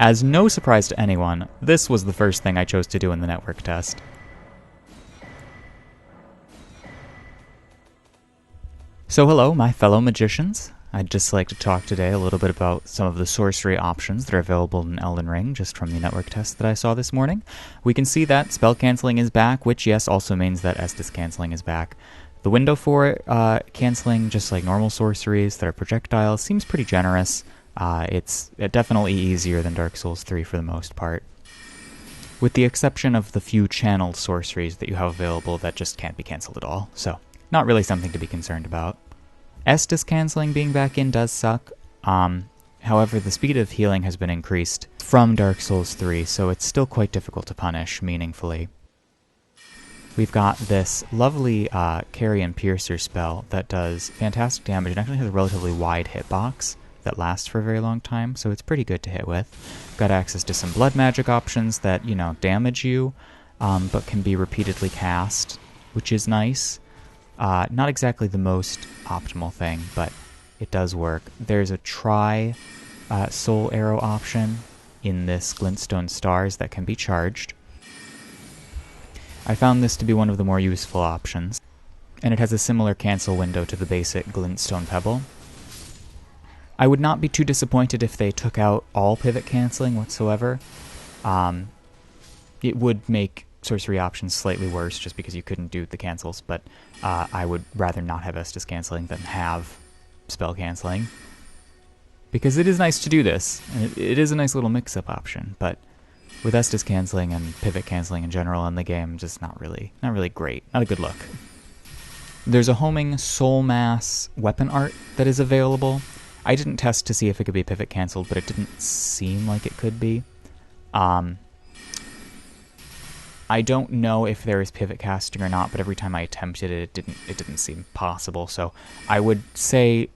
As no surprise to anyone, this was the first thing I chose to do in the network test. So hello, my fellow magicians. I'd just like to talk today a little bit about some of the sorcery options that are available in Elden Ring, just from the network test that I saw this morning. We can see that spell canceling is back, which yes, also means that Estus canceling is back. The window for it, canceling just like normal sorceries that are projectiles, seems pretty generous. It's definitely easier than Dark Souls 3 for the most part, with the exception of the few channeled sorceries that you have available that just can't be cancelled at all, so not really something to be concerned about. Estus canceling being back in does suck. However, the speed of healing has been increased from Dark Souls 3, so it's still quite difficult to punish meaningfully. We've got this lovely Carry and Piercer spell that does fantastic damage and actually has a relatively wide hitbox that lasts for a very long time, so it's pretty good to hit with. Got access to some blood magic options that, damage you, but can be repeatedly cast, which is nice. Not exactly the most optimal thing, but it does work. There's a soul arrow option in this Glintstone Stars that can be charged. I found this to be one of the more useful options, and it has a similar cancel window to the basic Glintstone Pebble. I would not be too disappointed if they took out all pivot canceling whatsoever. It would make sorcery options slightly worse just because you couldn't do the cancels, but I would rather not have Estus canceling than have spell canceling, because it is nice to do this, and it is a nice little mix-up option, but with Estus canceling and pivot canceling in general in the game, just not really great, not a good look. There's a homing soul mass weapon art that is available. I didn't test to see if it could be pivot canceled, but it didn't seem like it could be. I don't know if there is pivot casting or not, but every time I attempted it, it didn't seem possible. So I would say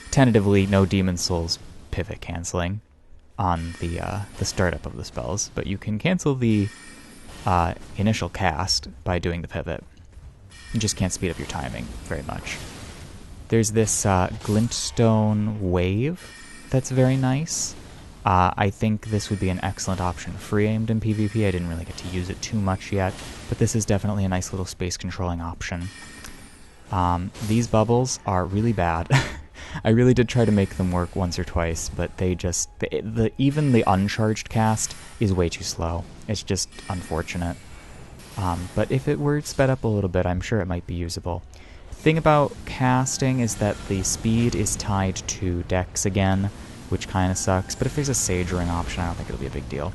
tentatively no Demon Souls pivot canceling on the startup of the spells, but you can cancel the initial cast by doing the pivot. You just can't speed up your timing very much. There's this Glintstone Wave that's very nice. I think this would be an excellent option free-aimed in PvP. I didn't really get to use it too much yet, but this is definitely a nice little space-controlling option. These bubbles are really bad. I really did try to make them work once or twice, but they just... even the uncharged cast is way too slow. It's just unfortunate. But if it were sped up a little bit, I'm sure it might be usable. The thing about casting is that the speed is tied to Dex again, which kind of sucks, but if there's a Sage Ring option, I don't think it'll be a big deal.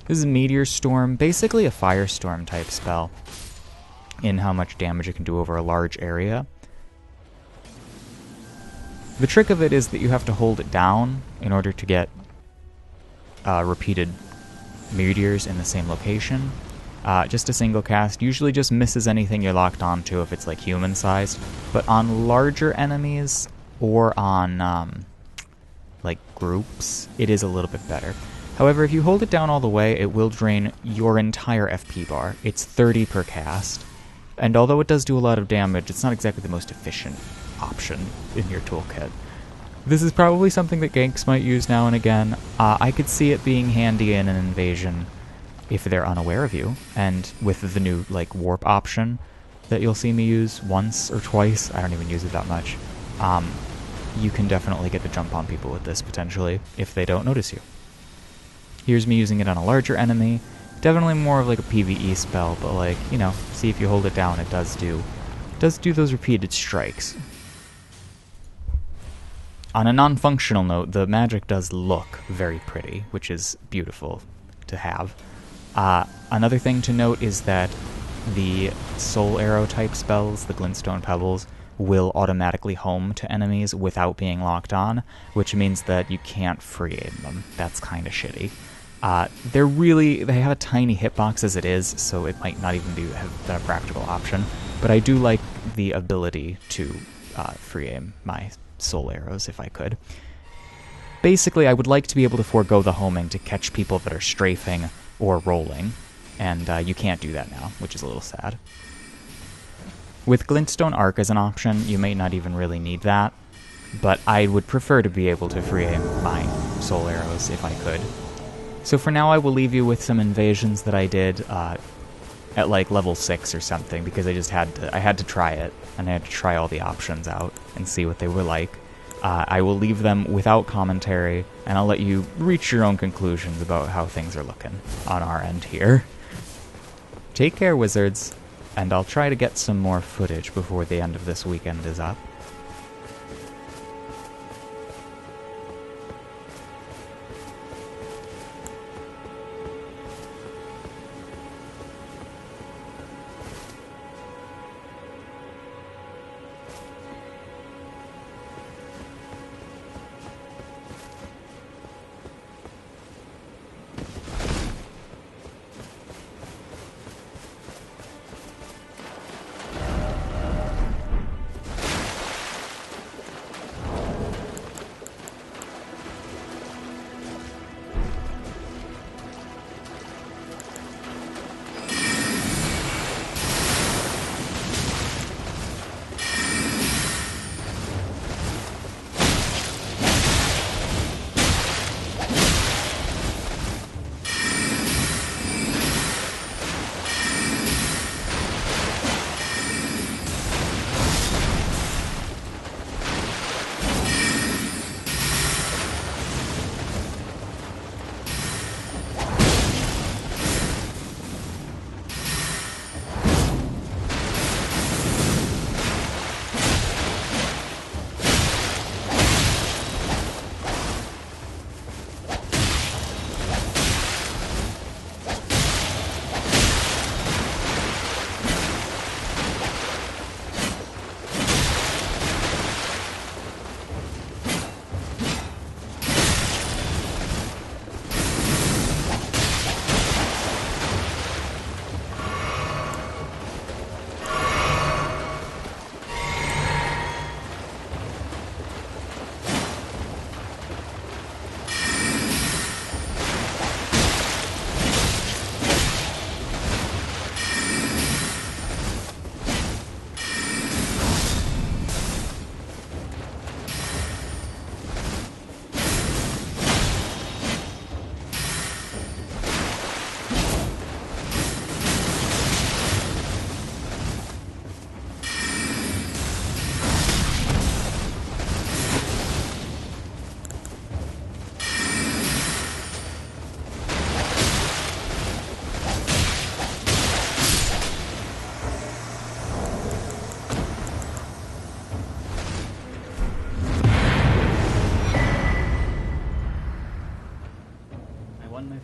This is Meteor Storm, basically a Firestorm type spell in how much damage it can do over a large area. The trick of it is that you have to hold it down in order to get repeated meteors in the same location. Just a single cast usually just misses anything you're locked onto if it's like human-sized, but on larger enemies or on like groups, it is a little bit better. However, if you hold it down all the way, it will drain your entire FP bar. It's 30 per cast, and although it does do a lot of damage, it's not exactly the most efficient option in your toolkit. This is probably something that ganks might use now and again. I could see it being handy in an invasion if they're unaware of you, and with the new like warp option that you'll see me use once or twice, I don't even use it that much, you can definitely get the jump on people with this, potentially, if they don't notice you. Here's me using it on a larger enemy. Definitely more of like a PvE spell, but like, see if you hold it down, it does do those repeated strikes. On a non-functional note, the magic does look very pretty, which is beautiful to have. Another thing to note is that the soul arrow type spells, the Glintstone Pebbles, will automatically home to enemies without being locked on, which means that you can't free aim them. That's kind of shitty. They have a tiny hitbox as it is, so it might not even have been a practical option, but I do like the ability to free aim my soul arrows if I could. Basically, I would like to be able to forego the homing to catch people that are strafing or rolling, and you can't do that now, which is a little sad. With Glintstone Arc as an option, you may not even really need that, but I would prefer to be able to free aim my soul arrows if I could. So for now, I will leave you with some invasions that I did at like level 6 or something, because I had to try it, and I had to try all the options out and see what they were like. I will leave them without commentary, and I'll let you reach your own conclusions about how things are looking on our end here. Take care, wizards, and I'll try to get some more footage before the end of this weekend is up.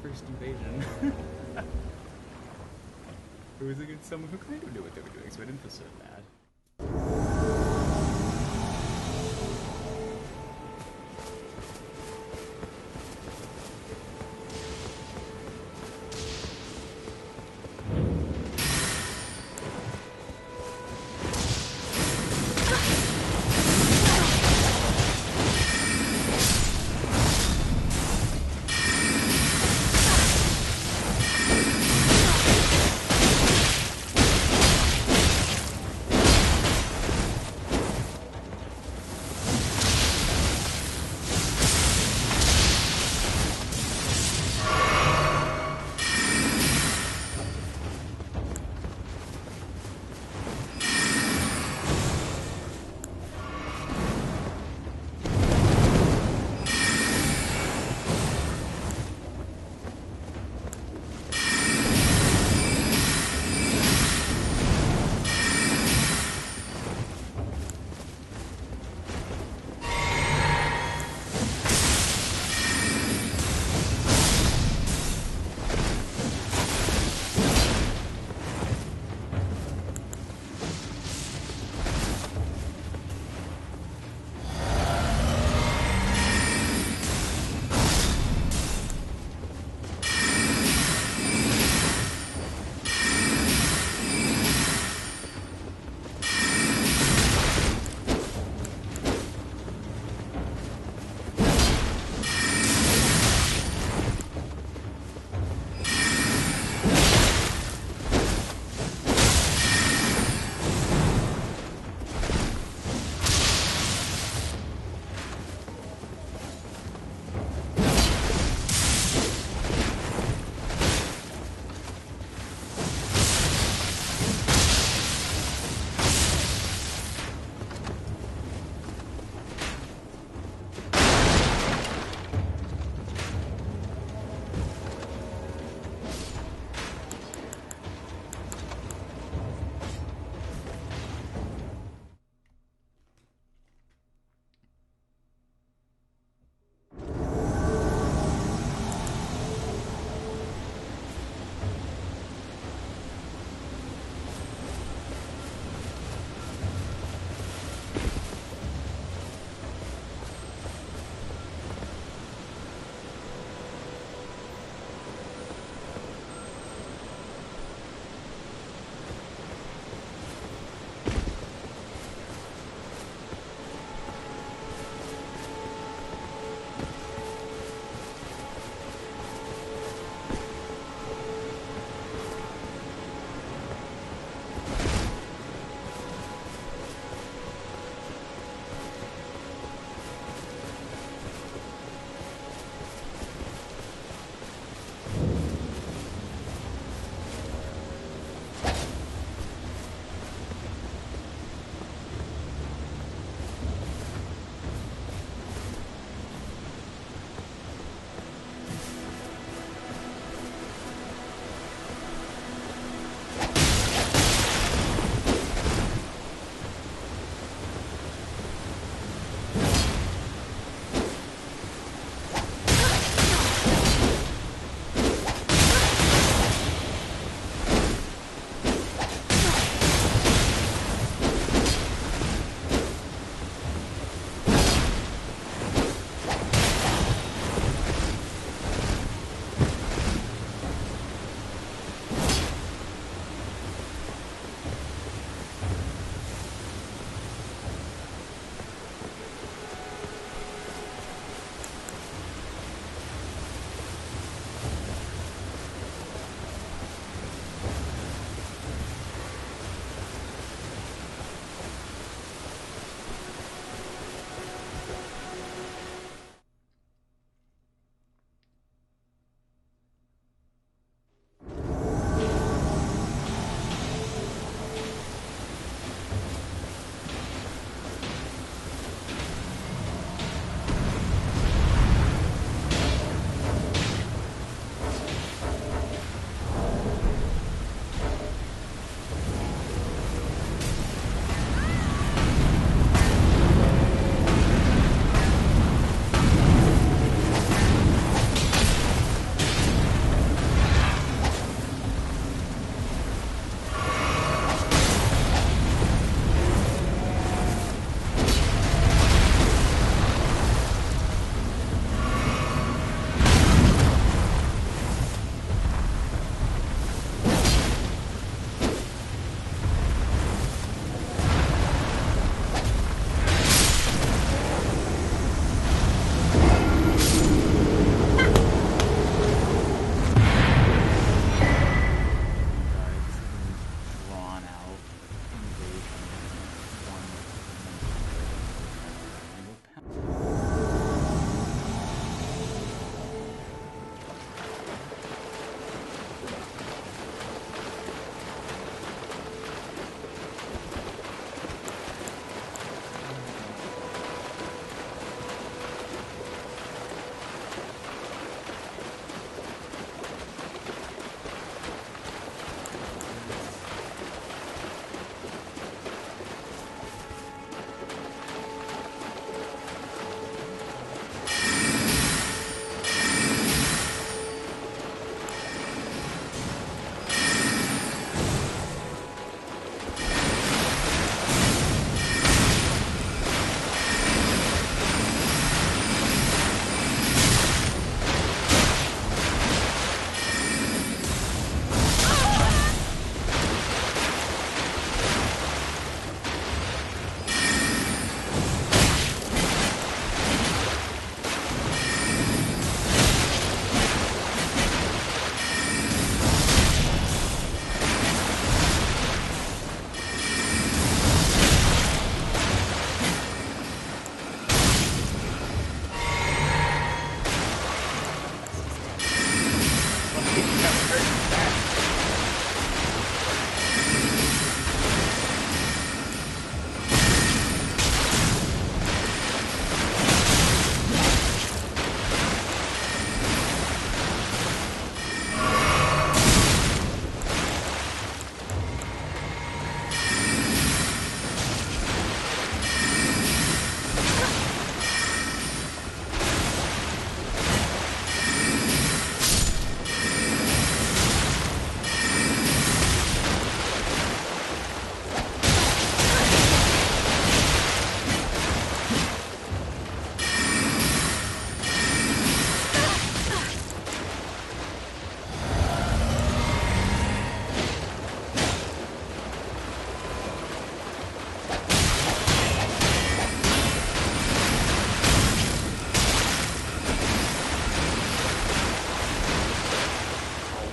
First invasion. It was against someone who kind of knew what they were doing, so I didn't feel so bad.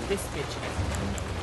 This bitch has no.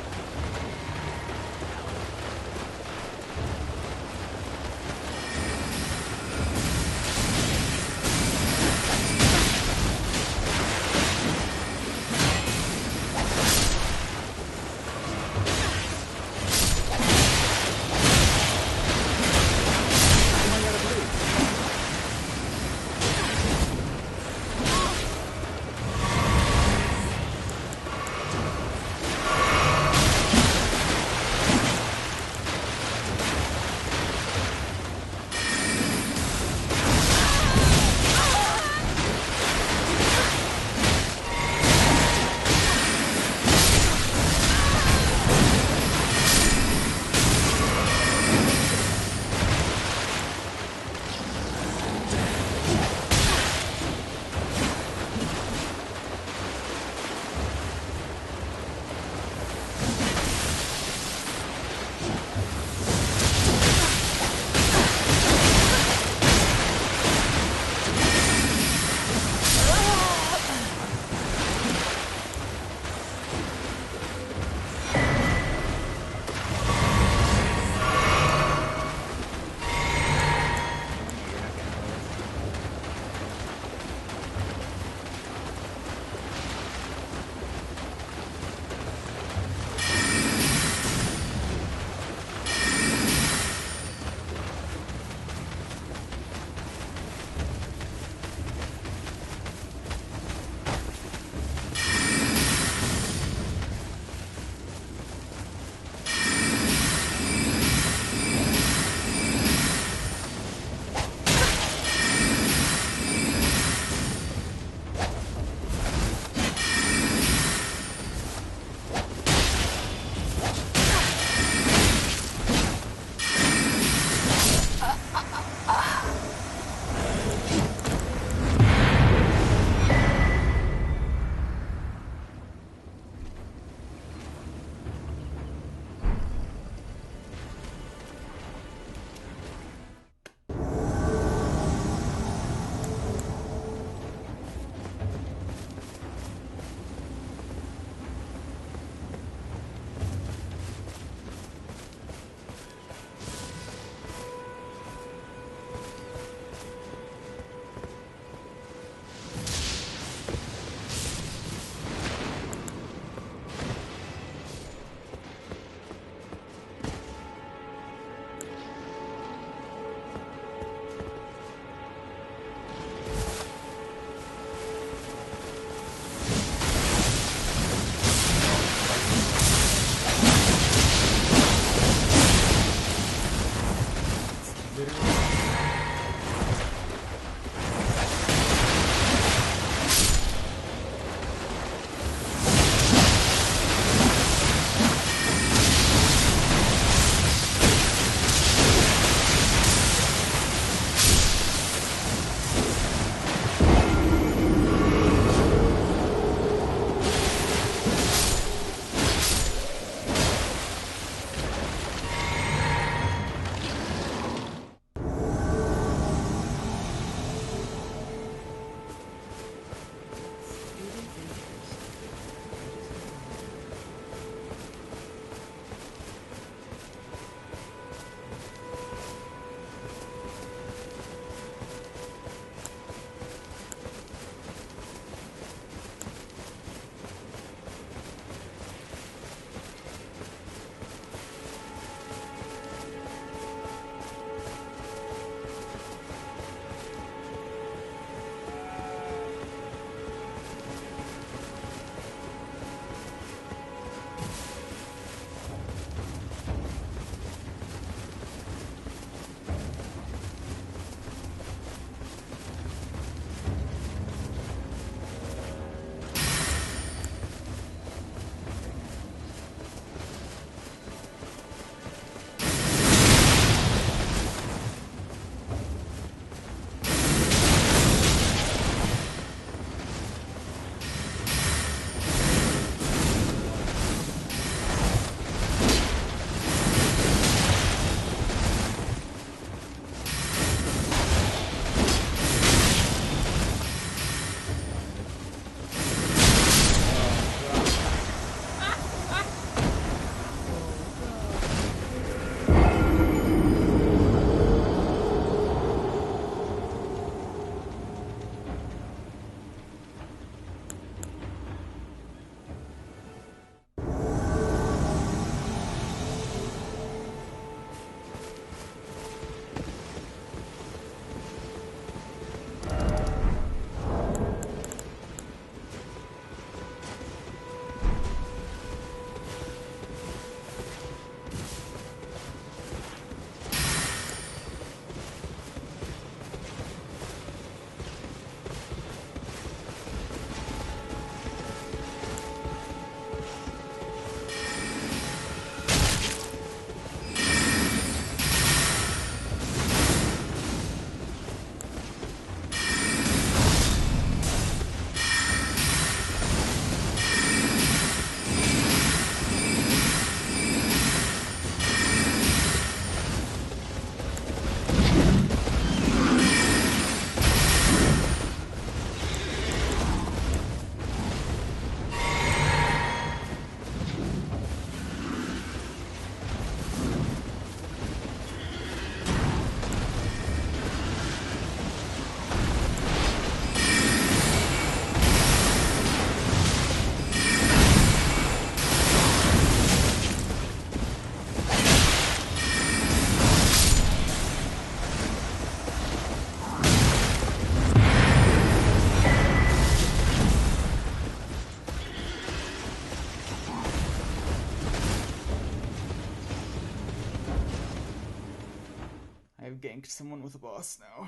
linked someone with a boss now.